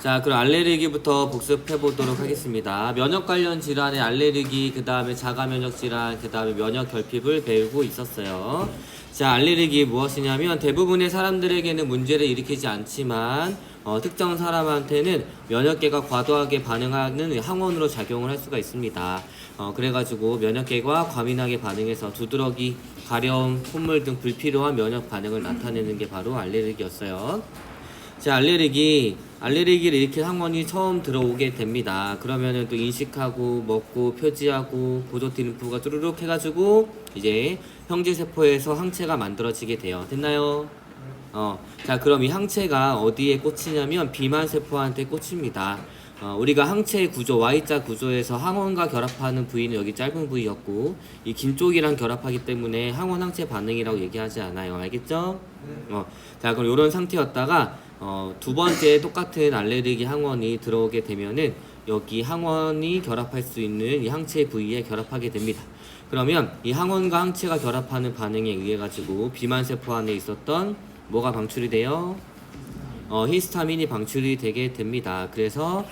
자, 그럼 알레르기부터 복습해 보도록 하겠습니다. 면역 관련 질환의 알레르기, 그 다음에 자가 면역 질환, 그 다음에 면역 결핍을 배우고 있었어요. 자, 알레르기 무엇이냐면 대부분의 사람들에게는 문제를 일으키지 않지만 특정 사람한테는 면역계가 과도하게 반응하는 항원으로 작용을 할 수가 있습니다. 그래가지고 면역계가 과민하게 반응해서 두드러기, 가려움, 콧물 등 불필요한 면역 반응을 나타내는 게 바로 알레르기였어요. 자, 알레르기를 일으킨 항원이 처음 들어오게 됩니다. 그러면은 또 인식하고 먹고 표지하고 보조 T 림프가 쭈르륵 해가지고 이제 형제세포에서 항체가 만들어지게 돼요. 됐나요? 자, 그럼 이 항체가 어디에 꽂히냐면 비만세포한테 꽂힙니다. 우리가 항체의 구조, Y자 구조에서 항원과 결합하는 부위는 여기 짧은 부위였고 이 긴 쪽이랑 결합하기 때문에 항원 항체 반응이라고 얘기하지 않아요. 알겠죠? 자, 그럼 이런 상태였다가 두 번째 똑같은 알레르기 항원이 들어오게 되면은 여기 항원이 결합할 수 있는 이 항체 부위에 결합하게 됩니다. 그러면 이 항원과 항체가 결합하는 반응에 의해 가지고 비만세포 안에 있었던 뭐가 방출이 돼요? 히스타민이 방출이 되게 됩니다. 그래서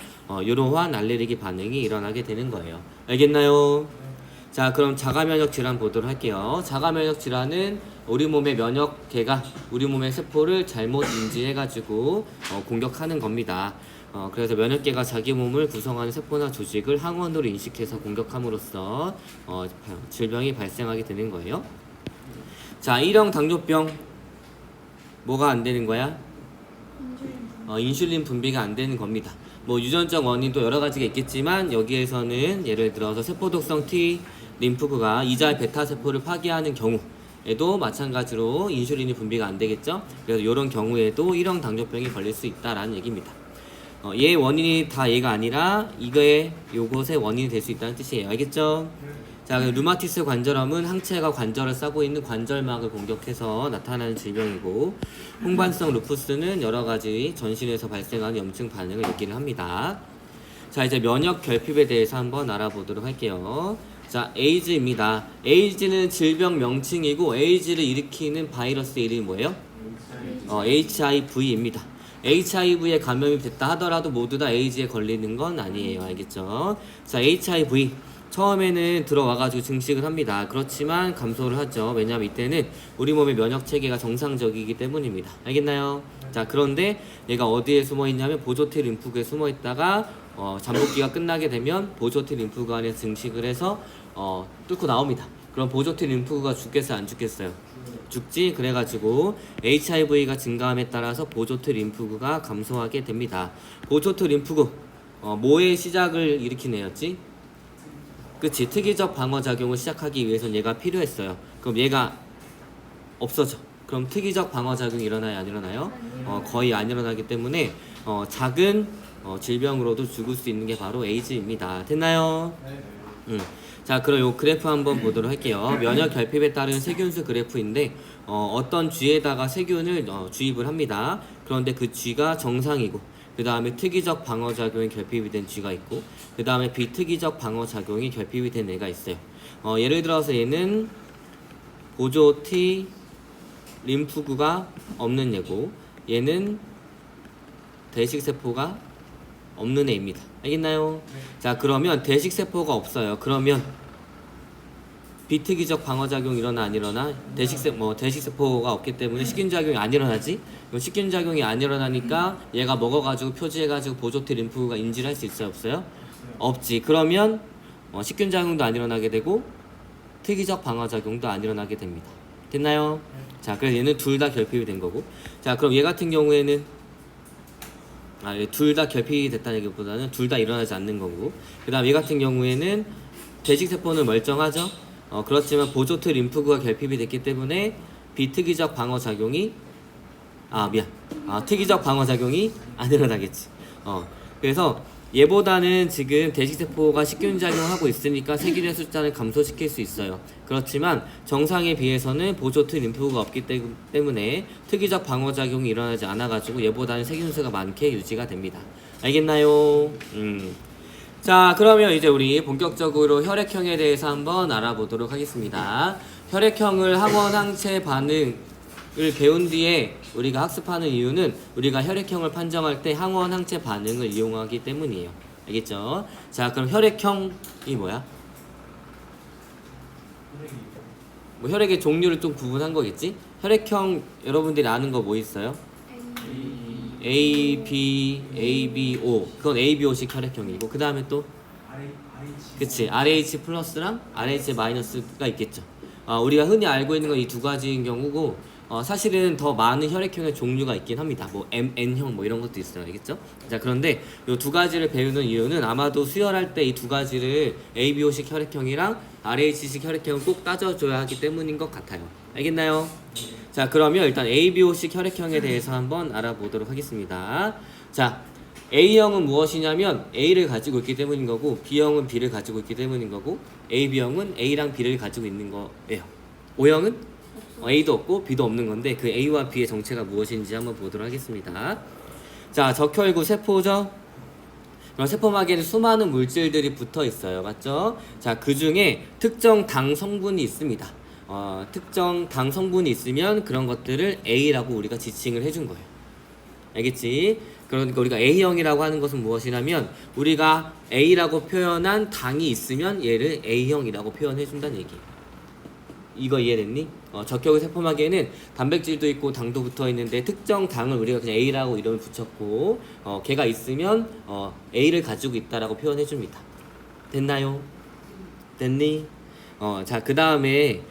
이러한 알레르기 반응이 일어나게 되는 거예요. 알겠나요? 자, 그럼 자가면역 질환 보도록 할게요. 자가면역 질환은 우리 몸의 면역계가 우리 몸의 세포를 잘못 인지해가지고 공격하는 겁니다. 그래서 면역계가 자기 몸을 구성하는 세포나 조직을 항원으로 인식해서 공격함으로써 질병이 발생하게 되는 거예요. 자, 1형 당뇨병 뭐가 안 되는 거야? 인슐린 분비가 안 되는 겁니다. 뭐 유전적 원인도 여러 가지가 있겠지만 여기에서는 예를 들어서 세포독성 T 림프구가 이자 베타 세포를 파괴하는 경우에도 마찬가지로 인슐린이 분비가 안 되겠죠. 그래서 이런 경우에도 1형 당뇨병이 걸릴 수 있다라는 얘기입니다. 얘의 원인이 다 얘가 아니라 요것의 원인이 될 수 있다는 뜻이에요. 알겠죠? 자, 류마티스 관절염은 항체가 관절을 싸고 있는 관절막을 공격해서 나타나는 질병이고, 홍반성 루푸스는 여러 가지 전신에서 발생하는 염증 반응을 얘기를 합니다. 자, 이제 면역 결핍에 대해서 한번 알아보도록 할게요. 자, 에이즈입니다. 에이즈는 질병 명칭이고 에이즈를 일으키는 바이러스 이름이 뭐예요? HIV입니다. HIV에 감염이 됐다 하더라도 모두 다 에이즈에 걸리는 건 아니에요. 알겠죠? 자, HIV 처음에는 들어와가지고 증식을 합니다. 그렇지만 감소를 하죠. 왜냐하면 이때는 우리 몸의 면역 체계가 정상적이기 때문입니다. 알겠나요? 자, 그런데 얘가 어디에 숨어 있냐면 보조 T 림프구에 숨어 있다가 잠복기가 끝나게 되면 보조 T 림프구 안에 증식을 해서 뚫고 나옵니다. 그럼 보조 T 림프구가 죽겠어요, 안 죽겠어요? 죽지. 그래가지고 HIV가 증가함에 따라서 보조 T 림프구가 감소하게 됩니다. 보조 T 림프구 뭐의 시작을 일으킨 애였지? 그치, 특이적 방어작용을 시작하기 위해서는 얘가 필요했어요. 그럼 얘가 없어져. 그럼 특이적 방어작용이 일어나요, 안 일어나요? 거의 안 일어나기 때문에 작은 질병으로도 죽을 수 있는 게 바로 에이즈입니다. 됐나요? 자, 그럼 요 그래프 한번 보도록 할게요. 면역 결핍에 따른 세균수 그래프인데 어떤 쥐에다가 세균을 주입을 합니다. 그런데 그 쥐가 정상이고 그 다음에 특이적 방어작용이 결핍이 된 쥐가 있고 그 다음에 비특이적 방어작용이 결핍이 된 애가 있어요. 예를 들어서 얘는 보조 T 림프구가 없는 애고 얘는 대식세포가 없는 애입니다. 알겠나요? 자, 그러면 대식세포가 없어요. 그러면 비특이적 방어작용이 일어나 안 일어나? 대식세포가 없기 때문에 식균작용이 안 일어나지? 식균작용이 안 일어나니까 얘가 먹어가지고 표지해가지고 보조 T 림프구가 인지를 할 수 있어요? 없어요? 없지. 그러면 식균작용도 안 일어나게 되고 특이적 방어작용도 안 일어나게 됩니다. 됐나요? 자, 그래서 얘는 둘 다 결핍이 된 거고. 자, 그럼 얘 같은 경우에는 둘 다 결핍이 됐다는 얘기보다는 둘 다 일어나지 않는 거고, 그 다음 얘 같은 경우에는 대식세포는 멀쩡하죠? 그렇지만 보조 T 림프구가 결핍이 됐기 때문에 비특이적 방어작용이 특이적 방어작용이 안 일어나겠지. 그래서 얘보다는 지금 대식세포가 식균작용을 하고 있으니까 세균의 숫자를 감소시킬 수 있어요. 그렇지만 정상에 비해서는 보조 T 림프구가 없기 때문에 특이적 방어작용이 일어나지 않아가지고 얘보다는 세균수가 많게 유지가 됩니다. 알겠나요? 자, 그러면 이제 우리 본격적으로 혈액형에 대해서 한번 알아보도록 하겠습니다. 혈액형을 항원 항체 반응 배운 뒤에 우리가 학습하는 이유는 우리가 혈액형을 판정할 때 항원 항체 반응을 이용하기 때문이에요. 알겠죠? 자, 그럼 혈액형이 뭐야? 뭐 혈액의 종류를 좀 구분한 거겠지? 혈액형 여러분들이 아는 거 뭐 있어요? A, B, O. 그건 ABO식 혈액형이고 그 다음에 또 그치, RH 플러스랑 RH 마이너스가 있겠죠. 우리가 흔히 알고 있는 건 이 두 가지인 경우고 사실은 더 많은 혈액형의 종류가 있긴 합니다. 뭐 N형 뭐 이런 것도 있어요. 알겠죠? 자, 그런데 이 두 가지를 배우는 이유는 아마도 수혈할 때 이 두 가지를 ABO식 혈액형이랑 RH식 혈액형을 꼭 따져줘야 하기 때문인 것 같아요. 알겠나요? 자, 그러면 일단 ABO식 혈액형에 대해서 한번 알아보도록 하겠습니다. 자, A형은 무엇이냐면 A를 가지고 있기 때문인 거고 B형은 B를 가지고 있기 때문인 거고 AB형은 A랑 B를 가지고 있는 거예요. O형은 A도 없고 B도 없는 건데 그 A와 B의 정체가 무엇인지 한번 보도록 하겠습니다. 자, 적혈구 세포죠. 그럼 세포막에는 수많은 물질들이 붙어 있어요. 맞죠? 자, 그 중에 특정 당 성분이 있습니다. 특정 당 성분이 있으면 그런 것들을 A라고 우리가 지칭을 해준 거예요. 알겠지? 그러니까 우리가 A형이라고 하는 것은 무엇이냐면 우리가 A라고 표현한 당이 있으면 얘를 A형이라고 표현해준다는 얘기예요. 이거 이해됐니? 적혈구 세포막에는 단백질도 있고 당도 붙어 있는데 특정 당을 우리가 그냥 A라고 이름을 붙였고 걔가 있으면 A를 가지고 있다라고 표현해줍니다. 됐나요? 됐니? 자, 그 다음에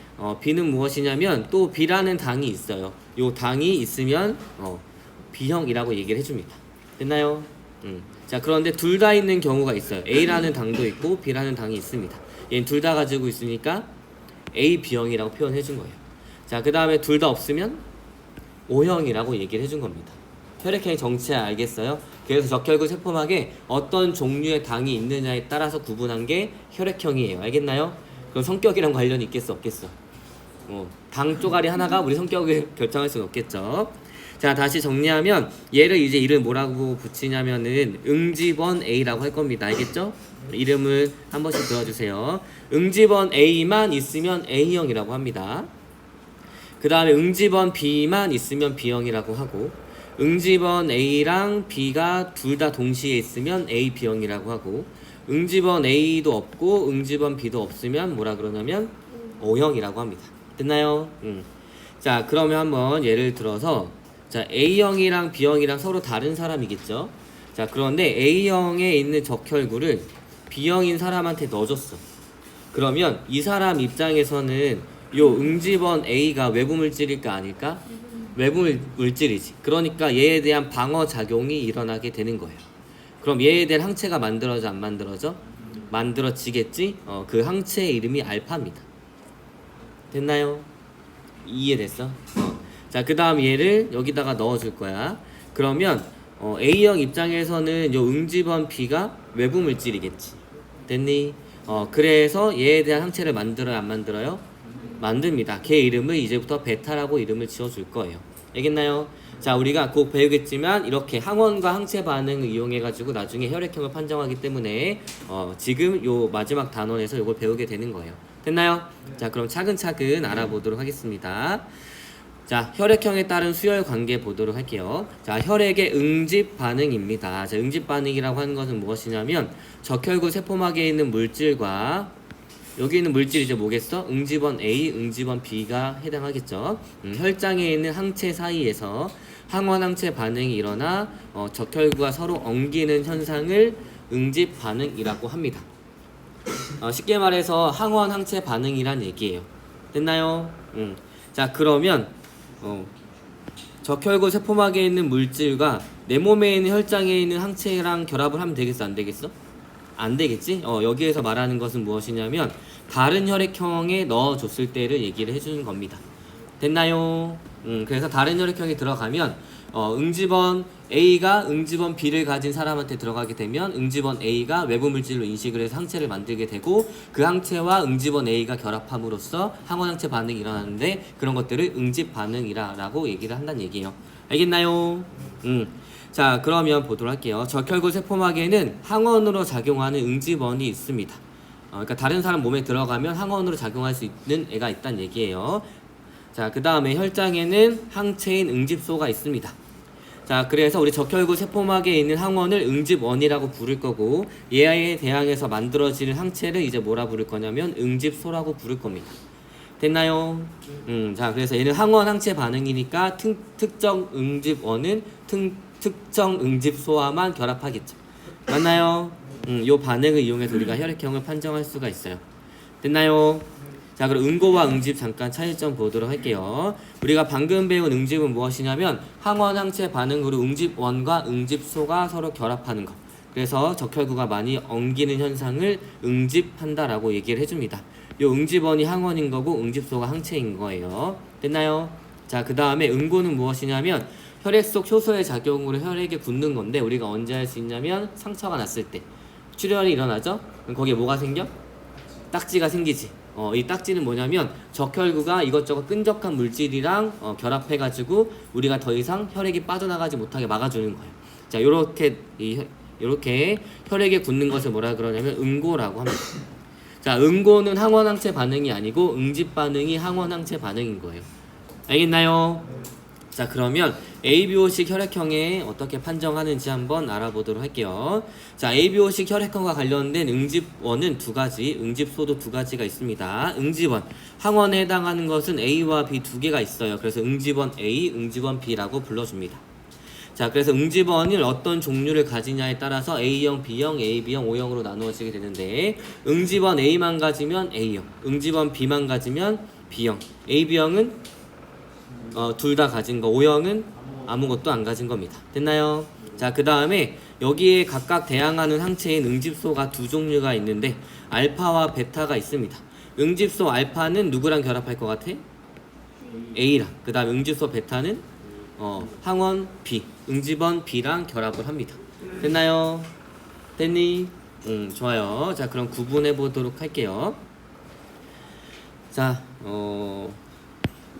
B는 무엇이냐면 또 B라는 당이 있어요. 요 당이 있으면 B형이라고 얘기를 해줍니다. 됐나요? 자, 그런데 둘 다 있는 경우가 있어요. A라는 당도 있고 B라는 당이 있습니다. 얘는 둘 다 가지고 있으니까 A, B형이라고 표현해준 거예요. 자, 그 다음에 둘 다 없으면 O형이라고 얘기를 해준 겁니다. 혈액형의 정체 알겠어요? 그래서 적혈구 세포막에 어떤 종류의 당이 있느냐에 따라서 구분한 게 혈액형이에요. 알겠나요? 그럼 성격이랑 관련이 있겠어 없겠어? 당 쪼가리 하나가 우리 성격을 결정할 수는 없겠죠. 자, 다시 정리하면 얘를 이제 이름 뭐라고 붙이냐면은 응집원 A라고 할 겁니다. 알겠죠? 이름을 한 번씩 들어주세요. 응집원 A만 있으면 A형이라고 합니다. 그 다음에 응집원 B만 있으면 B형이라고 하고 응집원 A랑 B가 둘 다 동시에 있으면 A, B형이라고 하고 응집원 A도 없고 응집원 B도 없으면 뭐라 그러냐면 O형이라고 합니다. 됐나요? 자, 그러면 한번 예를 들어서 자, A형이랑 B형이랑 서로 다른 사람이겠죠? 자, 그런데 A형에 있는 적혈구를 B형인 사람한테 넣어줬어. 그러면 이 사람 입장에서는 요 응집원 A가 외부 물질일까 아닐까? 외부 물질이지. 그러니까 얘에 대한 방어 작용이 일어나게 되는 거예요. 그럼 얘에 대한 항체가 만들어져 안 만들어져? 만들어지겠지? 그 항체의 이름이 알파입니다. 됐나요? 이해됐어? 자, 그 다음 얘를 여기다가 넣어줄 거야. 그러면 A형 입장에서는 요 응집원 B가 외부 물질이겠지. 됐니? 그래서 얘에 대한 항체를 만들어요 안 만들어요? 만듭니다. 걔 이름을 이제부터 베타라고 이름을 지어줄 거예요. 알겠나요? 자, 우리가 꼭 배우겠지만 이렇게 항원과 항체 반응을 이용해가지고 나중에 혈액형을 판정하기 때문에 지금 요 마지막 단원에서 이걸 배우게 되는 거예요. 됐나요? 자, 그럼 차근차근 알아보도록 하겠습니다. 자, 혈액형에 따른 수혈 관계 보도록 할게요. 자, 혈액의 응집 반응입니다. 자, 응집 반응이라고 하는 것은 무엇이냐면 적혈구 세포막에 있는 물질과 여기 있는 물질이 이제 뭐겠어? 응집원 A, 응집원 B가 해당하겠죠. 혈장에 있는 항체 사이에서 항원 항체 반응이 일어나 적혈구가 서로 엉기는 현상을 응집 반응이라고 합니다. 쉽게 말해서 항원 항체 반응이란 얘기예요. 됐나요? 자, 그러면 적혈구 세포막에 있는 물질과 내 몸에 있는 혈장에 있는 항체랑 결합을 하면 되겠어 안 되겠어? 안 되겠지? 여기에서 말하는 것은 무엇이냐면 다른 혈액형에 넣어줬을 때를 얘기를 해주는 겁니다. 됐나요? 그래서 다른 혈액형에 들어가면 응집원 A가 응집원 B를 가진 사람한테 들어가게 되면 응집원 A가 외부 물질로 인식을 해서 항체를 만들게 되고 그 항체와 응집원 A가 결합함으로써 항원 항체 반응이 일어나는데 그런 것들을 응집 반응이라고 얘기를 한다는 얘기예요. 알겠나요? 자, 그러면 보도록 할게요. 적혈구 세포막에는 항원으로 작용하는 응집원이 있습니다. 그러니까 다른 사람 몸에 들어가면 항원으로 작용할 수 있는 애가 있다는 얘기예요. 자, 그 다음에 혈장에는 항체인 응집소가 있습니다. 자, 그래서 우리 적혈구 세포막에 있는 항원을 응집원이라고 부를 거고 얘에 대항해서 만들어지는 항체를 이제 뭐라 부를 거냐면 응집소라고 부를 겁니다. 됐나요? 자, 그래서 얘는 항원 항체 반응이니까 특정 응집원은 특정 응집소와만 결합하겠죠. 맞나요? 요 반응을 이용해서 우리가 혈액형을 판정할 수가 있어요. 됐나요? 자, 그럼 응고와 응집 잠깐 차이점 보도록 할게요. 우리가 방금 배운 응집은 무엇이냐면 항원 항체 반응으로 응집원과 응집소가 서로 결합하는 것. 그래서 적혈구가 많이 엉기는 현상을 응집한다라고 얘기를 해줍니다. 요 응집원이 항원인 거고 응집소가 항체인 거예요. 됐나요? 자, 그 다음에 응고는 무엇이냐면 혈액 속 효소의 작용으로 혈액에 굳는 건데 우리가 언제 할 수 있냐면 상처가 났을 때 출혈이 일어나죠? 그럼 거기에 뭐가 생겨? 딱지가 생기지. 이 딱지는 뭐냐면 적혈구가 이것저것 끈적한 물질이랑 결합해가지고 우리가 더 이상 혈액이 빠져나가지 못하게 막아주는 거예요. 자, 요렇게 혈액에 굳는 것을 뭐라 그러냐면 응고라고 합니다. 자, 응고는 항원 항체 반응이 아니고 응집 반응이 항원 항체 반응인 거예요. 알겠나요? 자, 그러면 ABO식 혈액형에 어떻게 판정하는지 한번 알아보도록 할게요. 자, ABO식 혈액형과 관련된 응집원은 두 가지, 응집소도 두 가지가 있습니다. 응집원, 항원에 해당하는 것은 A와 B 두 개가 있어요. 그래서 응집원 A, 응집원 B라고 불러줍니다. 자, 그래서 응집원을 어떤 종류를 가지냐에 따라서 A형, B형, AB형, O형으로 나누어지게 되는데 응집원 A만 가지면 A형, 응집원 B만 가지면 B형, AB형은 둘 다 가진 거, O형은 아무것도 안 가진 겁니다. 됐나요? 자, 그 다음에 여기에 각각 대항하는 항체인 응집소가 두 종류가 있는데 알파와 베타가 있습니다. 응집소 알파는 누구랑 결합할 것 같아? A랑. 그 다음 응집소 베타는 항원 B, 응집원 B랑 결합을 합니다. 됐나요? 됐니? 좋아요. 자, 그럼 구분해 보도록 할게요. 자,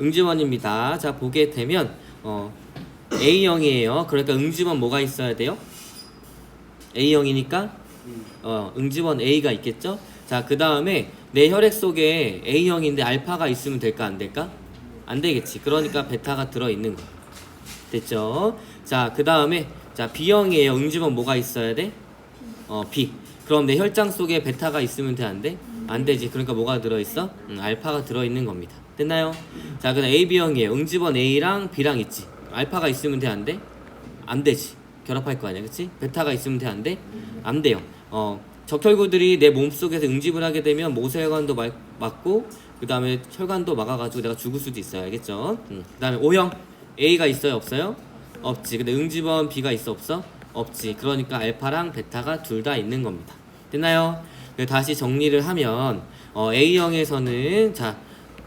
응집원입니다. 자, 보게 되면 A형이에요. 그러니까 응집원 뭐가 있어야 돼요? A형이니까 응집원 A가 있겠죠? 자, 그 다음에 내 혈액 속에 A형인데 알파가 있으면 될까 안 될까? 안 되겠지. 그러니까 베타가 들어있는 거. 됐죠? 자, 그 다음에 자, B형이에요. 응집원 뭐가 있어야 돼? B. 그럼 내 혈장 속에 베타가 있으면 돼, 안 돼? 안 되지. 그러니까 뭐가 들어있어? 알파가 들어있는 겁니다. 됐나요? 자, 그다음 AB형이에요. 응집원 A랑 B랑 있지. 알파가 있으면 돼, 안 돼? 안 되지. 결합할 거 아니야, 그치? 베타가 있으면 돼, 안 돼? 안 돼요. 적혈구들이 내 몸속에서 응집을 하게 되면 모세혈관도 막고 그 다음에 혈관도 막아가지고 내가 죽을 수도 있어요. 알겠죠? 그 다음에 O형 A가 있어요, 없어요? 없지. 근데 응집원 B가 있어, 없어? 없지. 그러니까 알파랑 베타가 둘 다 있는 겁니다. 됐나요? 다시 정리를 하면 A형에서는 자,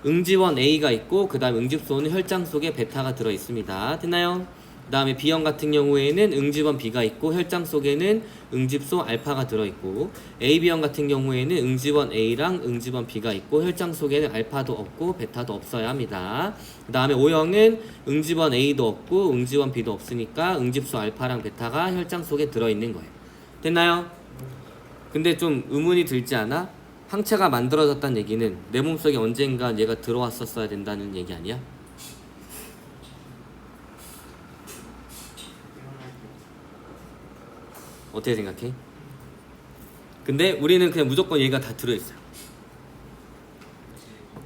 응집원 A가 있고 그 다음 응집소는 혈장 속에 베타가 들어있습니다. 됐나요? 그 다음에 B형 같은 경우에는 응집원 B가 있고 혈장 속에는 응집소 알파가 들어있고 AB형 같은 경우에는 응집원 A랑 응집원 B가 있고 혈장 속에는 알파도 없고 베타도 없어야 합니다. 그 다음에 O형은 응집원 A도 없고 응집원 B도 없으니까 응집소 알파랑 베타가 혈장 속에 들어있는 거예요. 됐나요? 근데 좀 의문이 들지 않아? 항체가 만들어졌다는 얘기는 내 몸속에 언젠가 얘가 들어왔었어야 된다는 얘기 아니야? 어떻게 생각해? 근데 우리는 그냥 무조건 얘가 다 들어있어요.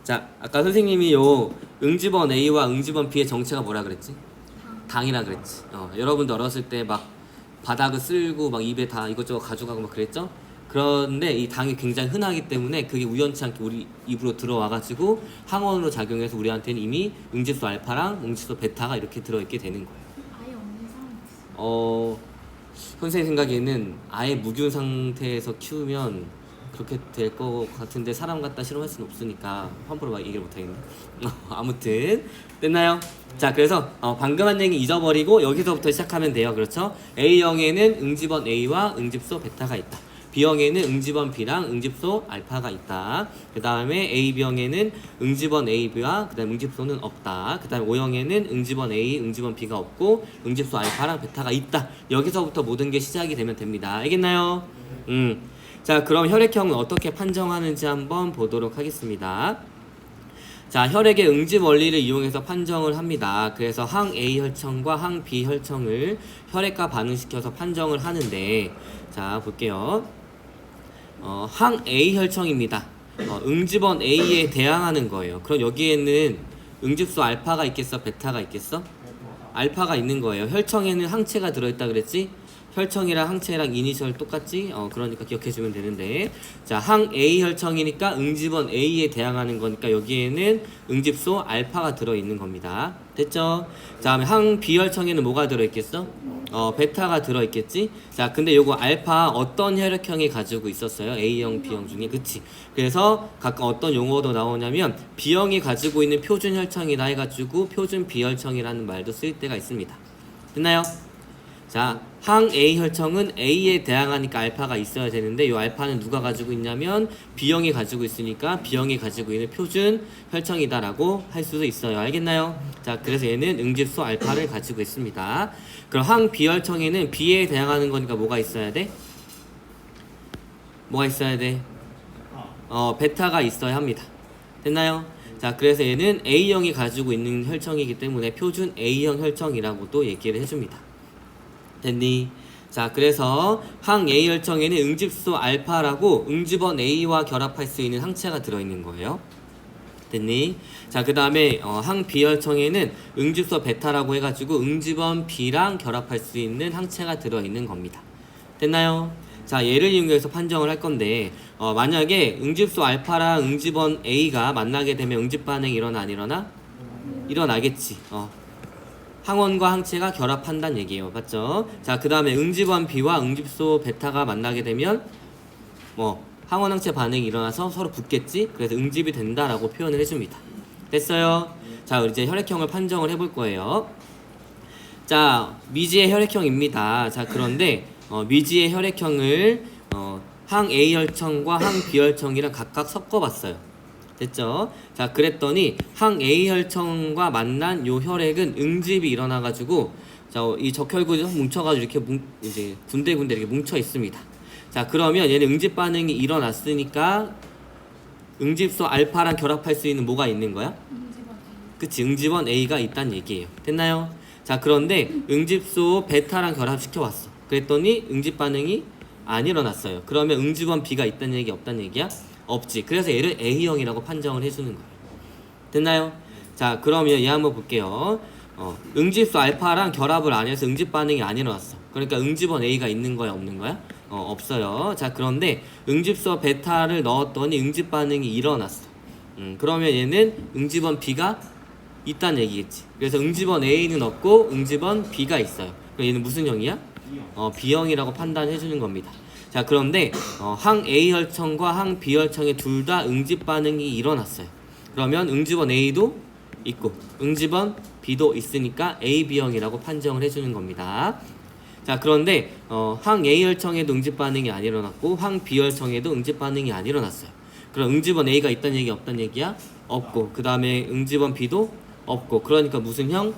자, 아까 선생님이 요 응집원 A와 응집원 B의 정체가 뭐라 그랬지? 당이라 그랬지. 여러분도 어렸을 때 막 바닥을 쓸고 막 입에 다 이것저것 가져가고 막 그랬죠? 그런데 이 당이 굉장히 흔하기 때문에 그게 우연치 않게 우리 입으로 들어와가지고 항원으로 작용해서 우리한테는 이미 응집소 알파랑 응집소 베타가 이렇게 들어있게 되는 거예요. 아예 없는 사람이 있어. 선생님 생각에는 아예 무균 상태에서 키우면 그렇게 될 것 같은데 사람 갖다 실험할 수는 없으니까 함부로 막 얘기를 못하겠네. 아무튼 됐나요? 자, 그래서 방금 한 얘기 잊어버리고 여기서부터 시작하면 돼요. 그렇죠? A형에는 응집원 A와 응집소 베타가 있다. B형에는 응집원 B랑 응집소 알파가 있다. 그 다음에 AB형에는 응집원 AB와 그 다음 응집소는 없다. 그 다음에 O형에는 응집원 A, 응집원 B가 없고 응집소 알파랑 베타가 있다. 여기서부터 모든 게 시작이 되면 됩니다. 알겠나요? 자, 그럼 혈액형은 어떻게 판정하는지 한번 보도록 하겠습니다. 자, 혈액의 응집 원리를 이용해서 판정을 합니다. 그래서 항 A 혈청과 항 B 혈청을 혈액과 반응시켜서 판정을 하는데, 자, 볼게요. 항 A 혈청입니다. 응집원 A에 대항하는 거예요. 그럼 여기에는 응집소 알파가 있겠어? 베타가 있겠어? 알파가 있는 거예요. 혈청에는 항체가 들어있다 그랬지? 혈청이랑 항체랑 이니셜 똑같지? 그러니까 기억해주면 되는데, 자, 항 A 혈청이니까 응집원 A에 대항하는 거니까 여기에는 응집소 알파가 들어있는 겁니다. 됐죠? 자, 다음에 항 B 혈청에는 뭐가 들어있겠어? 베타가 들어있겠지? 자, 근데 요거 알파 어떤 혈액형이 가지고 있었어요? A형, B형 중에. 그치? 그래서 각각 어떤 용어도 나오냐면 B형이 가지고 있는 표준 혈청이다 해가지고 표준 B혈청이라는 말도 쓸 때가 있습니다. 됐나요? 자, 항 A 혈청은 A에 대항하니까 알파가 있어야 되는데 이 알파는 누가 가지고 있냐면 B형이 가지고 있으니까 B형이 가지고 있는 표준 혈청이다라고 할 수도 있어요. 알겠나요? 자, 그래서 얘는 응집소 알파를 가지고 있습니다. 그럼 항 B 혈청에는 B에 대항하는 거니까 뭐가 있어야 돼? 뭐가 있어야 돼? 베타가 있어야 합니다. 됐나요? 자, 그래서 얘는 A형이 가지고 있는 혈청이기 때문에 표준 A형 혈청이라고도 얘기를 해줍니다. 됐니? 자, 그래서 항 A 혈청에는 응집소 알파라고 응집원 A와 결합할 수 있는 항체가 들어있는 거예요. 됐니? 자, 그 다음에 항 B 혈청에는 응집소 베타라고 해가지고 응집원 B랑 결합할 수 있는 항체가 들어있는 겁니다. 됐나요? 자, 얘를 이용해서 판정을 할 건데 만약에 응집소 알파랑 응집원 A가 만나게 되면 응집 반응이 일어나 안 일어나? 일어나겠지. 항원과 항체가 결합한다는 얘기예요. 맞죠? 자, 그 다음에 응집원 B와 응집소 베타가 만나게 되면 항원 항체 반응이 일어나서 서로 붙겠지? 그래서 응집이 된다라고 표현을 해줍니다. 됐어요? 자, 우리 이제 혈액형을 판정을 해볼 거예요. 자, 미지의 혈액형입니다. 자, 그런데 미지의 혈액형을 항 A 혈청과 항 B 혈청이랑 각각 섞어봤어요. 됐죠? 자, 그랬더니 항 A 혈청과 만난 요 혈액은 응집이 일어나가지고 자, 이 적혈구가 뭉쳐가지고 이렇게 이제 군데군데 이렇게 뭉쳐 있습니다. 자, 그러면 얘는 응집 반응이 일어났으니까 응집소 알파랑 결합할 수 있는 뭐가 있는 거야? 그치, 응집원 A가 있다는 얘기예요. 됐나요? 자, 그런데 응집소 베타랑 결합시켜 왔어. 그랬더니 응집 반응이 안 일어났어요. 그러면 응집원 B가 있다는 얘기 없다는 얘기야? 없지. 그래서 얘를 A형이라고 판정을 해주는 거예요. 됐나요? 자, 그러면 얘 한번 볼게요. 응집소 알파랑 결합을 안 해서 응집 반응이 안 일어났어. 그러니까 응집원 A가 있는 거야, 없는 거야? 없어요. 자, 그런데 응집소 베타를 넣었더니 응집 반응이 일어났어. 그러면 얘는 응집원 B가 있다는 얘기겠지. 그래서 응집원 A는 없고 응집원 B가 있어요. 그럼 얘는 무슨 형이야? B형이라고 판단해 주는 겁니다. 자, 그런데 항 A 혈청과 항 B 혈청에 둘 다 응집 반응이 일어났어요. 그러면 응집원 A도 있고 응집원 B도 있으니까 AB형이라고 판정을 해주는 겁니다. 자, 그런데 항 A 혈청에도 응집 반응이 안 일어났고 항 B 혈청에도 응집 반응이 안 일어났어요. 그럼 응집원 A가 있다는 얘기 없다는 얘기야? 없고 그 다음에 응집원 B도 없고 그러니까 무슨 형?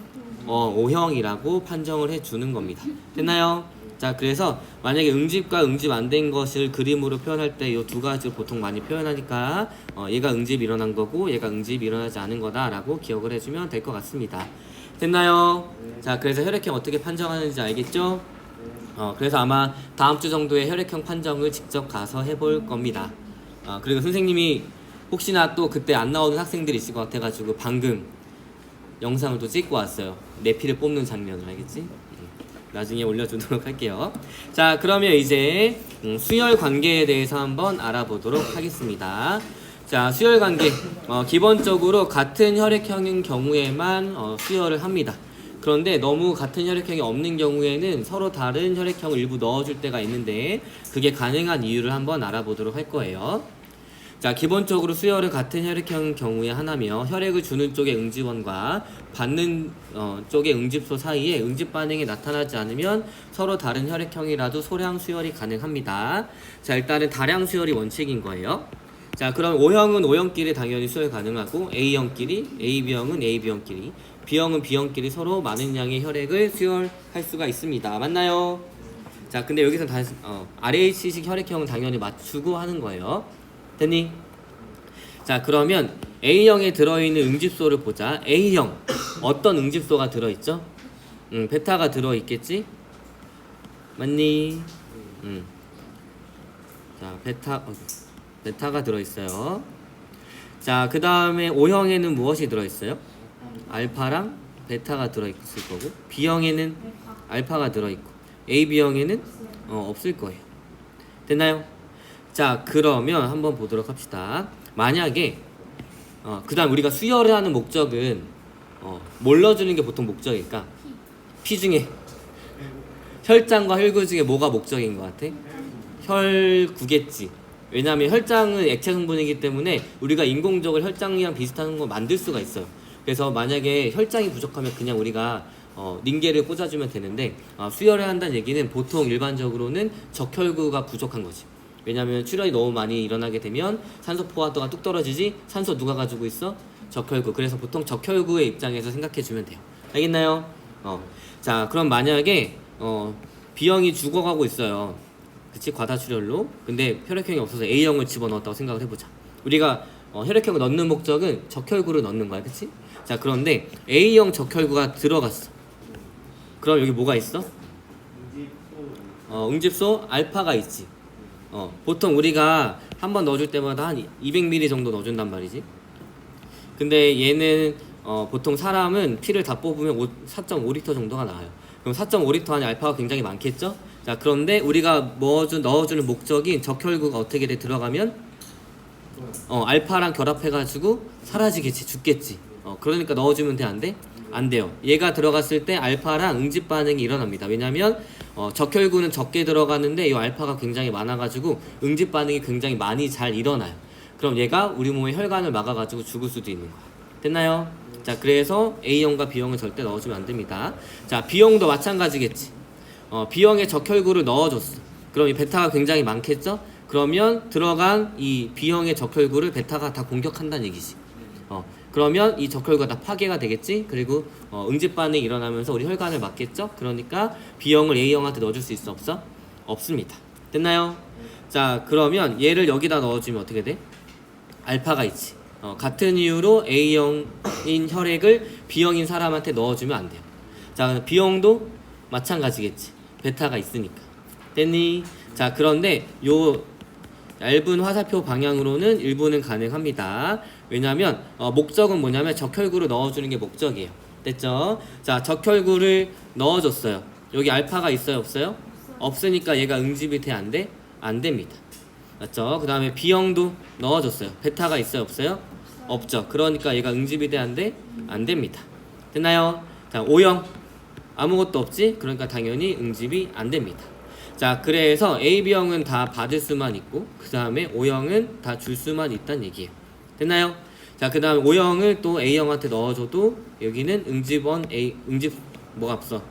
O형이라고 판정을 해주는 겁니다. 됐나요? 자, 그래서 만약에 응집과 응집 안 된 것을 그림으로 표현할 때 이 두 가지를 보통 많이 표현하니까 얘가 응집이 일어난 거고 얘가 응집이 일어나지 않은 거다라고 기억을 해주면 될 것 같습니다. 됐나요? 자, 그래서 혈액형 어떻게 판정하는지 알겠죠? 그래서 아마 다음 주 정도에 혈액형 판정을 직접 가서 해볼 겁니다. 그리고 선생님이 혹시나 또 그때 안 나오는 학생들이 있을 것 같아가지고 방금 영상을 또 찍고 왔어요. 내피를 뽑는 장면을. 알겠지? 나중에 올려주도록 할게요. 자, 그러면 이제 수열 관계에 대해서 한번 알아보도록 하겠습니다. 자, 수열 관계 기본적으로 같은 혈액형인 경우에만 수열을 합니다. 그런데 너무 같은 혈액형이 없는 경우에는 서로 다른 혈액형을 일부 넣어줄 때가 있는데 그게 가능한 이유를 한번 알아보도록 할 거예요. 자, 기본적으로 수열은 같은 혈액형 경우에 하나며 혈액을 주는 쪽의 응집원과 받는 쪽의 응집소 사이에 응집 반응이 나타나지 않으면 서로 다른 혈액형이라도 소량 수열이 가능합니다. 자, 일단은 다량 수열이 원칙인 거예요. 자, 그럼 O형은 O형끼리 당연히 수열 가능하고 A형끼리, AB형은 AB형끼리, B형은 B형끼리 서로 많은 양의 혈액을 수열할 수가 있습니다. 맞나요? 자, 근데 여기서 RH식 혈액형은 당연히 맞추고 하는 거예요. 됐니? 자, 그러면 A형에 들어있는 응집소를 보자. A형 어떤 응집소가 들어있죠? 베타가 들어있겠지? 맞니? 자, 베타가 들어있어요. 자, 그 다음에 O형에는 무엇이 들어있어요? 알파랑 베타가 들어있을 거고, B형에는 알파가 들어있고, AB형에는 없을 거예요. 됐나요? 자, 그러면 한번 보도록 합시다. 만약에 그 다음 우리가 수혈을 하는 목적은 뭘 넣어주는 게 보통 목적일까? 피 중에 혈장과 혈구 중에 뭐가 목적인 것 같아? 혈구겠지. 왜냐하면 혈장은 액체 성분이기 때문에 우리가 인공적으로 혈장이랑 비슷한 거 만들 수가 있어요. 그래서 만약에 혈장이 부족하면 그냥 우리가 링겔을 꽂아주면 되는데, 수혈을 한다는 얘기는 보통 일반적으로는 적혈구가 부족한 거지. 왜냐하면 출혈이 너무 많이 일어나게 되면 산소 포화도가 뚝 떨어지지. 산소 누가 가지고 있어? 적혈구. 그래서 보통 적혈구의 입장에서 생각해주면 돼요. 알겠나요? 자, 그럼 만약에 B형이 죽어가고 있어요. 그치? 과다출혈로. 근데 혈액형이 없어서 A형을 집어넣었다고 생각을 해보자. 우리가 혈액형을 넣는 목적은 적혈구를 넣는 거야. 그치? 자, 그런데 A형 적혈구가 들어갔어. 그럼 여기 뭐가 있어? 응집소 알파가 있지. 보통 우리가 한 번 넣어줄 때마다 한 200ml 정도 넣어준단 말이지. 근데 얘는 보통 사람은 피를 다 뽑으면 4.5L 정도가 나와요. 그럼 4.5L 안에 알파가 굉장히 많겠죠? 자, 그런데 우리가 넣어주는 목적인 적혈구가 어떻게 돼? 들어가면 알파랑 결합해가지고 사라지겠지, 죽겠지. 그러니까 넣어주면 돼, 안 돼? 안 돼요. 얘가 들어갔을 때 알파랑 응집 반응이 일어납니다. 왜냐면 적혈구는 적게 들어가는데 이 알파가 굉장히 많아가지고 응집 반응이 굉장히 많이 잘 일어나요. 그럼 얘가 우리 몸의 혈관을 막아가지고 죽을 수도 있는 거야. 됐나요? 자, 그래서 A형과 B형은 절대 넣어주면 안 됩니다. 자, B형도 마찬가지겠지. B형에 적혈구를 넣어줬어. 그럼 이 베타가 굉장히 많겠죠? 그러면 들어간 이 B형의 적혈구를 베타가 다 공격한다는 얘기지. 그러면 이 적혈구가 다 파괴가 되겠지. 그리고 응집 반응이 일어나면서 우리 혈관을 막겠죠. 그러니까 B형을 A형한테 넣어줄 수 있어? 없어? 없습니다. 됐나요? 자, 그러면 얘를 여기다 넣어주면 어떻게 돼? 알파가 있지. 같은 이유로 A형인 혈액을 B형인 사람한테 넣어주면 안 돼요. 자, B형도 마찬가지겠지. 베타가 있으니까. 됐니? 자, 그런데 요 얇은 화살표 방향으로는 일부는 가능합니다. 왜냐면 목적은 뭐냐면 적혈구를 넣어주는 게 목적이에요. 됐죠? 자, 적혈구를 넣어줬어요. 여기 알파가 있어요? 없어요? 없으니까 얘가 응집이 돼? 안 돼? 안 됩니다. 맞죠? 그 다음에 B형도 넣어줬어요. 베타가 있어요? 없어요? 없죠. 그러니까 얘가 응집이 돼? 안 돼? 안 됩니다. 됐나요? 자, O형 아무것도 없지? 그러니까 당연히 응집이 안 됩니다. 자, 그래서 AB형은 다 받을 수만 있고 그 다음에 O형은 다 줄 수만 있다는 얘기예요. 됐나요? 자, 그 다음 O형을 또 A형한테 넣어줘도 여기는 응집 뭐가 없어?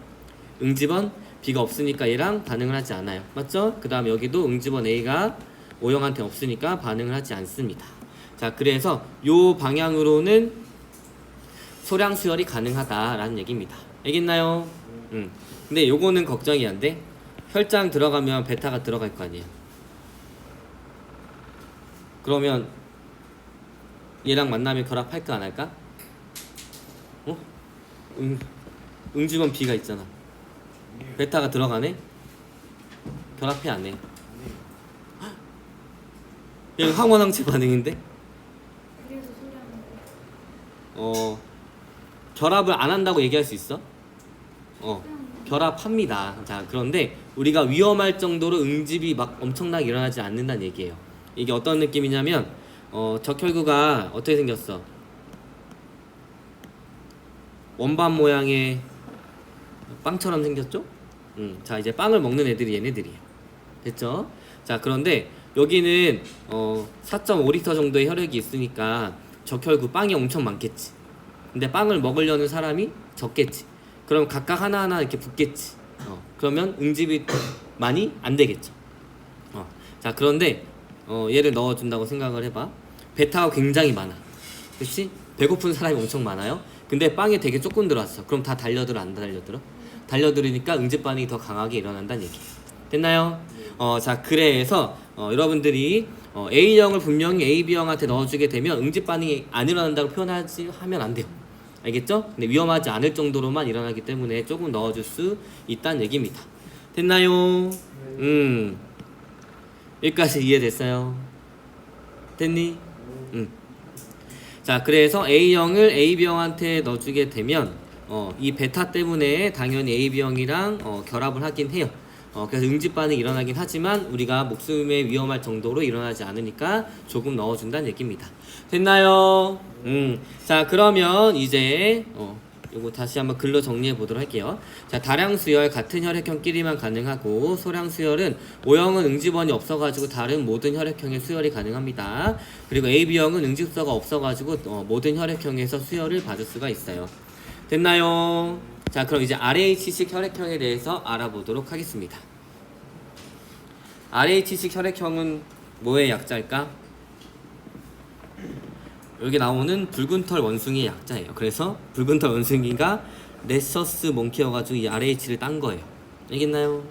응집원 B가 없으니까 얘랑 반응을 하지 않아요. 맞죠? 그 다음 여기도 응집원 A가 O형한테 없으니까 반응을 하지 않습니다. 자, 그래서 요 방향으로는 소량 수혈이 가능하다라는 얘기입니다. 알겠나요? 근데 요거는 걱정이 안 돼. 혈장 들어가면 베타가 들어갈 거 아니에요. 그러면 얘랑 만나면 결합할까 안 할까? 응집원 B가 있잖아. 베타가 들어가네? 결합해 안 해? 얘는 항원항체 반응인데? 그래서 소리하는 결합을 안 한다고 얘기할 수 있어? 결합합니다. 자, 그런데 우리가 위험할 정도로 응집이 막 엄청나게 일어나지 않는다는 얘기예요. 이게 어떤 느낌이냐면 적혈구가 어떻게 생겼어? 원반 모양의 빵처럼 생겼죠? 자, 이제 빵을 먹는 애들이 얘네들이에요. 됐죠? 자, 그런데 여기는 4.5L 정도의 혈액이 있으니까 적혈구 빵이 엄청 많겠지. 근데 빵을 먹으려는 사람이 적겠지. 그럼 각각 하나하나 이렇게 붙겠지. 그러면 응집이 많이 안 되겠죠. 자, 그런데 얘를 넣어준다고 생각을 해봐. 베타가 굉장히 많아. 그치? 배고픈 사람이 엄청 많아요. 근데 빵이 되게 조금 들어왔어. 그럼 다 달려들어 안 달려들어? 달려들으니까 응집 반응이 더 강하게 일어난다는 얘기예요. 됐나요? 자, 그래서 여러분들이 A형을 분명히 AB형한테 넣어주게 되면 응집 반응이 안 일어난다고 하면 안 돼요. 알겠죠? 근데 위험하지 않을 정도로만 일어나기 때문에 조금 넣어줄 수 있다는 얘기입니다. 됐나요? 여기까지 이해됐어요? 됐니? 자, 그래서 A형을 AB형한테 넣어주게 되면 이 베타 때문에 당연히 AB형이랑 결합을 하긴 해요. 그래서 응집 반응이 일어나긴 하지만 우리가 목숨에 위험할 정도로 일어나지 않으니까 조금 넣어준다는 얘기입니다. 됐나요? 자, 그러면 이제 요거 다시 한번 글로 정리해 보도록 할게요. 자, 다량 수열 같은 혈액형끼리만 가능하고 소량 수열은 O형은 응집원이 없어가지고 다른 모든 혈액형의 수열이 가능합니다. 그리고 AB형은 응집소가 없어가지고 모든 혈액형에서 수열을 받을 수가 있어요. 됐나요? 자, 그럼 이제 RH식 혈액형에 대해서 알아보도록 하겠습니다. RH식 혈액형은 뭐의 약자일까? 여기 나오는 붉은털 원숭이의 약자예요. 그래서 붉은털 원숭이가 레셔스 몽키여가지고 이 RH를 딴 거예요. 알겠나요?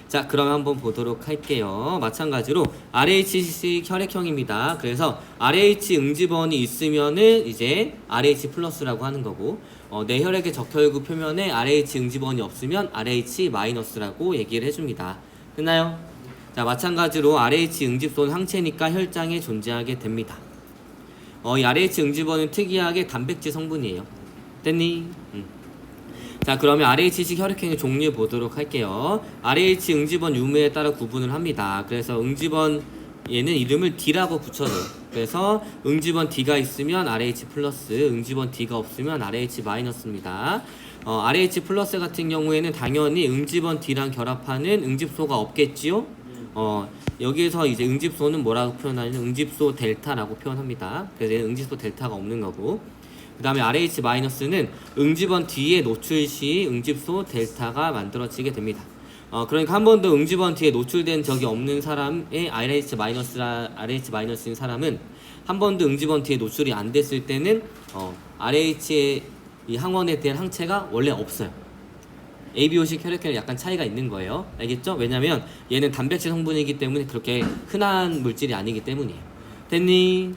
자, 그럼 한번 보도록 할게요. 마찬가지로 RH식 혈액형입니다. 그래서 RH 응집원이 있으면은 이제 RH 플러스라고 하는 거고, 내 혈액의 적혈구 표면에 RH 응집원이 없으면 RH 마이너스라고 얘기를 해줍니다. 됐나요? 자, 마찬가지로 RH 응집소는 항체니까 혈장에 존재하게 됩니다. 이 RH 응집원은 특이하게 단백질 성분이에요. 됐니? 자, 그러면 RH식 혈액형의 종류 보도록 할게요. RH 응집원 유무에 따라 구분을 합니다. 그래서 응집원 얘는 이름을 D라고 붙여줘요. 그래서 응집원 D가 있으면 RH 플러스, 응집원 D가 없으면 RH 마이너스입니다. RH 플러스 같은 경우에는 당연히 응집원 D랑 결합하는 응집소가 없겠지요? 여기에서 이제 응집소는 뭐라고 표현하냐면 응집소 델타라고 표현합니다. 그래서 얘는 응집소 델타가 없는 거고, 그 다음에 RH-는 응집원 D에 노출 시 응집소 델타가 만들어지게 됩니다. 그러니까 한 번도 응집원 D에 노출된 적이 없는 사람의 RH-인 사람은 한 번도 응집원 D에 노출이 안 됐을 때는 RH의 이 항원에 대한 항체가 원래 없어요. ABO식 혈액형에 약간 차이가 있는 거예요. 알겠죠? 왜냐면 얘는 단백질 성분이기 때문에 그렇게 흔한 물질이 아니기 때문이에요. 됐니?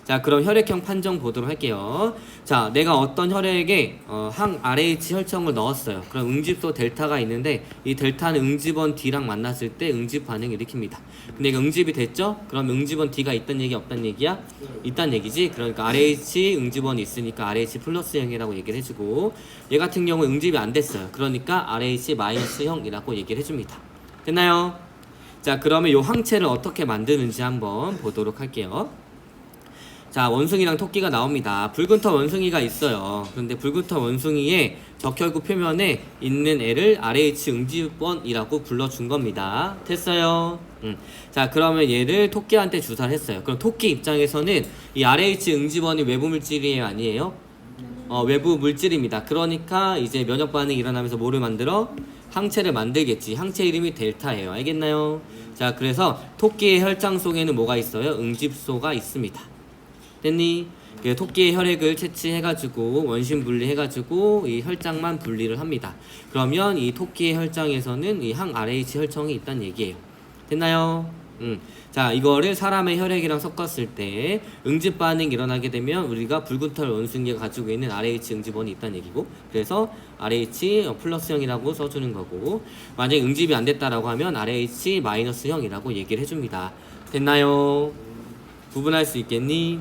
자, 그럼 혈액형 판정 보도록 할게요. 자, 내가 어떤 혈액에 항 RH 혈청을 넣었어요. 그럼 응집소 델타가 있는데 이 델타는 응집원 D랑 만났을 때 응집 반응을 일으킵니다. 근데 이거 응집이 됐죠? 그럼 응집원 D가 있단 얘기 없단 얘기야? 있단 얘기지. 그러니까 RH 응집원이 있으니까 RH 플러스형이라고 얘기를 해주고, 얘 같은 경우 응집이 안 됐어요. 그러니까 RH 마이너스형이라고 얘기를 해줍니다. 됐나요? 자, 그러면 이 항체를 어떻게 만드는지 한번 보도록 할게요. 자, 원숭이랑 토끼가 나옵니다. 붉은털 원숭이가 있어요. 그런데 붉은털 원숭이의 적혈구 표면에 있는 애를 RH 응집원이라고 불러준 겁니다. 됐어요? 자, 그러면 얘를 토끼한테 주사를 했어요. 그럼 토끼 입장에서는 이 RH 응집원이 외부 물질이에요, 아니에요? 외부 물질입니다. 그러니까 이제 면역 반응이 일어나면서 뭐를 만들어? 항체를 만들겠지. 항체 이름이 델타예요. 알겠나요? 자, 그래서 토끼의 혈장 속에는 뭐가 있어요? 응집소가 있습니다. 됐니? 토끼의 혈액을 채취해가지고 원심 분리해가지고 이 혈장만 분리를 합니다. 그러면 이 토끼의 혈장에서는 이 항 RH 혈청이 있다는 얘기예요. 됐나요? 자, 이거를 사람의 혈액이랑 섞었을 때 응집 반응이 일어나게 되면 우리가 붉은털 원숭이가 가지고 있는 RH 응집원이 있다는 얘기고, 그래서 RH 플러스형이라고 써주는 거고, 만약에 응집이 안 됐다라고 하면 RH 마이너스형이라고 얘기를 해줍니다. 됐나요? 구분할 수 있겠니?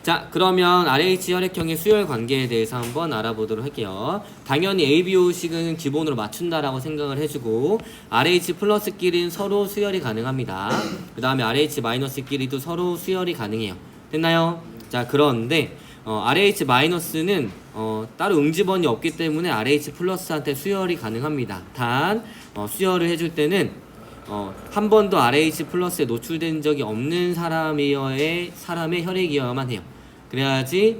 자, 그러면 RH 혈액형의 수열 관계에 대해서 한번 알아보도록 할게요. 당연히 ABO식은 기본으로 맞춘다라고 생각을 해주고, RH 플러스끼리는 서로 수열이 가능합니다. 그 다음에 RH 마이너스끼리도 서로 수열이 가능해요. 됐나요? 자, 그런데 RH 마이너스는 따로 응집원이 없기 때문에 RH 플러스한테 수열이 가능합니다. 단 수열을 해줄 때는 한 번도 RH 플러스에 노출된 적이 없는 사람의 혈액이어야만 해요. 그래야지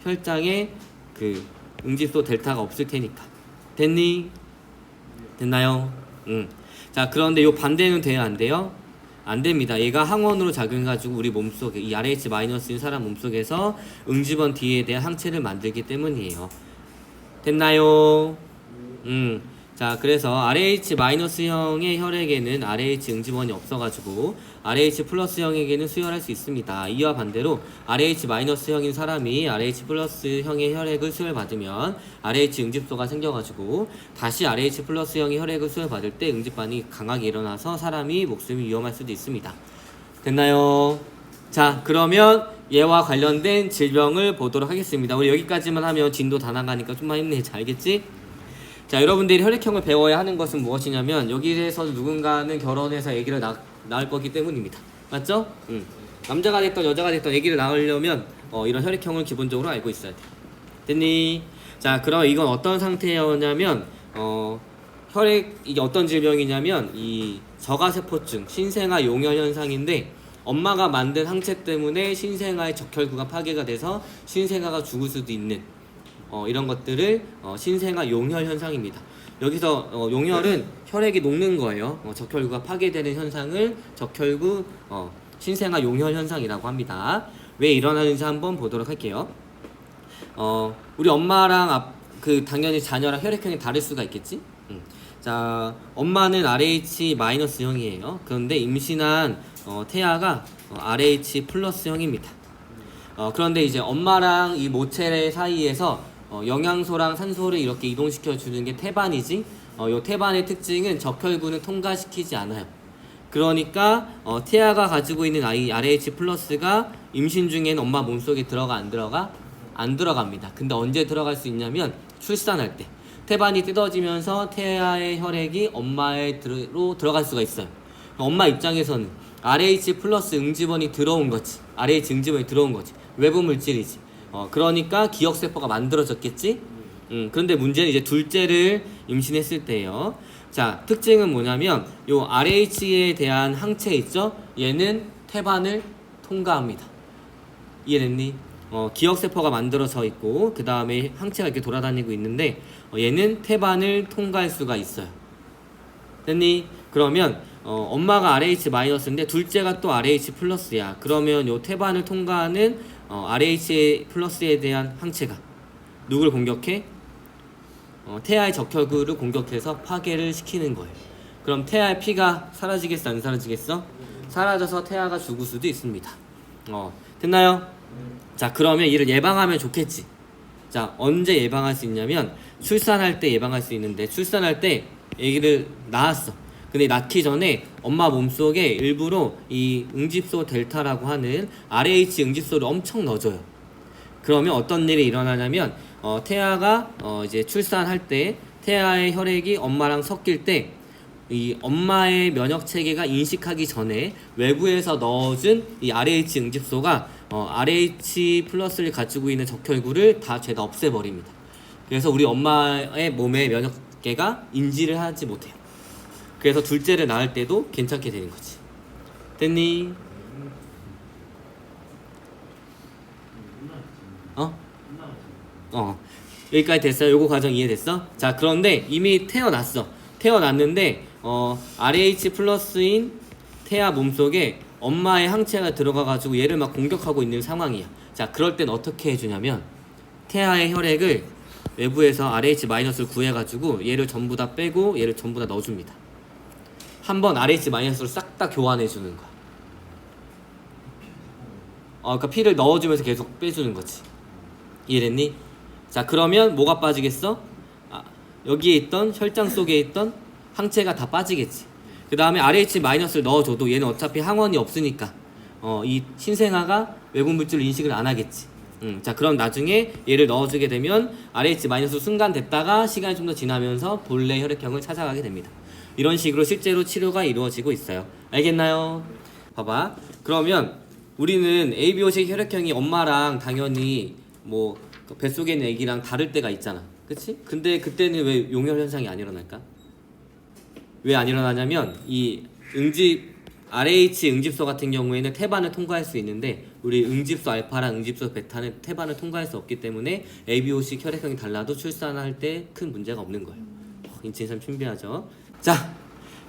혈장에 그 응집소 델타가 없을 테니까. 됐니? 됐나요? 자, 그런데 요 반대는 돼요, 안 돼요? 안 됩니다. 얘가 항원으로 작용해가지고 우리 몸속에 이 RH-인 사람 몸속에서 응집원 D에 대한 항체를 만들기 때문이에요. 됐나요? 자, 그래서 RH-형의 혈액에는 RH 응집원이 없어가지고 RH+형에게는 수혈할 수 있습니다. 이와 반대로 RH-형인 사람이 RH+형의 혈액을 수혈받으면 RH 응집소가 생겨가지고 다시 RH+형의 혈액을 수혈받을 때 응집반이 강하게 일어나서 사람이 목숨이 위험할 수도 있습니다. 됐나요? 자, 그러면 얘와 관련된 질병을 보도록 하겠습니다. 우리 여기까지만 하면 진도 다 나가니까 좀만 힘내자. 알겠지? 자, 여러분들이 혈액형을 배워야 하는 것은 무엇이냐면 여기에서 누군가는 결혼해서 아기를 낳을 거기 때문입니다. 맞죠? 남자가 됐던 여자가 됐던 아기를 낳으려면 이런 혈액형을 기본적으로 알고 있어야 돼. 됐니? 자, 그럼 이건 어떤 상태였냐면 이게 어떤 질병이냐면 이 저가세포증, 신생아 용혈 현상인데 엄마가 만든 항체 때문에 신생아의 적혈구가 파괴가 돼서 신생아가 죽을 수도 있는 이런 것들을 신생아 용혈 현상입니다. 여기서 용혈은 혈액이 녹는 거예요. 적혈구가 파괴되는 현상을 적혈구 신생아 용혈 현상이라고 합니다. 왜 일어나는지 한번 보도록 할게요. 우리 엄마랑 당연히 자녀랑 혈액형이 다를 수가 있겠지? 자, 엄마는 RH-형이에요. 그런데 임신한 태아가 RH+형입니다. 그런데 이제 엄마랑 이 모체 사이에서 영양소랑 산소를 이렇게 이동시켜 주는 게 태반이지. 요 태반의 특징은 적혈구는 통과시키지 않아요. 그러니까 태아가 가지고 있는 RH+가 임신 중에는 엄마 몸속에 들어가 안 들어가? 안 들어갑니다. 근데 언제 들어갈 수 있냐면 출산할 때 태반이 뜯어지면서 태아의 혈액이 엄마로 들어갈 수가 있어요. 엄마 입장에서는 RH+ 응집원이 들어온 거지. RH 응집원이 들어온 거지. 외부 물질이지. 그러니까 기억세포가 만들어졌겠지? 그런데 문제는 이제 둘째를 임신했을 때예요. 자, 특징은 뭐냐면 요 RH에 대한 항체 있죠? 얘는 태반을 통과합니다. 이해됐니? 기억세포가 만들어져 있고 그 다음에 항체가 이렇게 돌아다니고 있는데 얘는 태반을 통과할 수가 있어요. 됐니? 그러면 엄마가 RH-인데 둘째가 또 RH+야. 그러면 요 태반을 통과하는 RH+에 대한 항체가 누굴 공격해? 태아의 적혈구를 공격해서 파괴를 시키는 거예요. 그럼 태아의 피가 사라지겠어? 안 사라지겠어? 사라져서 태아가 죽을 수도 있습니다. 됐나요? 자, 그러면 이를 예방하면 좋겠지. 자, 언제 예방할 수 있냐면 출산할 때 예방할 수 있는데 출산할 때 아기를 낳았어. 근데 낳기 전에 엄마 몸속에 일부러 이 응집소 델타라고 하는 RH 응집소를 엄청 넣어줘요. 그러면 어떤 일이 일어나냐면 태아가 이제 출산할 때 태아의 혈액이 엄마랑 섞일 때 이 엄마의 면역 체계가 인식하기 전에 외부에서 넣어준 이 RH 응집소가 RH+를 가지고 있는 적혈구를 다 죄다 없애버립니다. 그래서 우리 엄마의 몸의 면역계가 인지를 하지 못해요. 그래서 둘째를 낳을 때도 괜찮게 되는 거지. 됐니? 여기까지 됐어요? 요거 과정 이해됐어? 자, 그런데 이미 태어났는데 RH+인 태아 몸속에 엄마의 항체가 들어가가지고 얘를 막 공격하고 있는 상황이야. 자, 그럴 땐 어떻게 해주냐면 태아의 혈액을 외부에서 RH-를 구해가지고 얘를 전부 다 빼고 얘를 전부 다 넣어줍니다. 한번 RH-를 싹 다 교환해주는 거야. 그러니까 피를 넣어주면서 계속 빼주는 거지. 이해됐니? 자, 그러면 뭐가 빠지겠어? 여기에 있던 혈장 속에 있던 항체가 다 빠지겠지. 그 다음에 RH-를 넣어줘도 얘는 어차피 항원이 없으니까 이 신생아가 외부 물질을 인식을 안 하겠지. 자, 그럼 나중에 얘를 넣어주게 되면 RH- 순간 됐다가 시간이 좀 더 지나면서 본래 혈액형을 찾아가게 됩니다. 이런 식으로 실제로 치료가 이루어지고 있어요. 알겠나요? 봐봐. 그러면 우리는 ABO식 혈액형이 엄마랑 당연히 뭐 뱃속에 있는 애기랑 다를 때가 있잖아. 그치? 근데 그때는 왜 용혈 현상이 안 일어날까? 왜 안 일어나냐면 이 RH 응집소 같은 경우에는 태반을 통과할 수 있는데 우리 응집소 알파랑 응집소 베타는 태반을 통과할 수 없기 때문에 ABO식 혈액형이 달라도 출산할 때 큰 문제가 없는 거예요. 인체는 참 신비하죠. 자,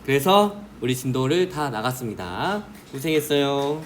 그래서 우리 진도를 다 나갔습니다. 고생했어요.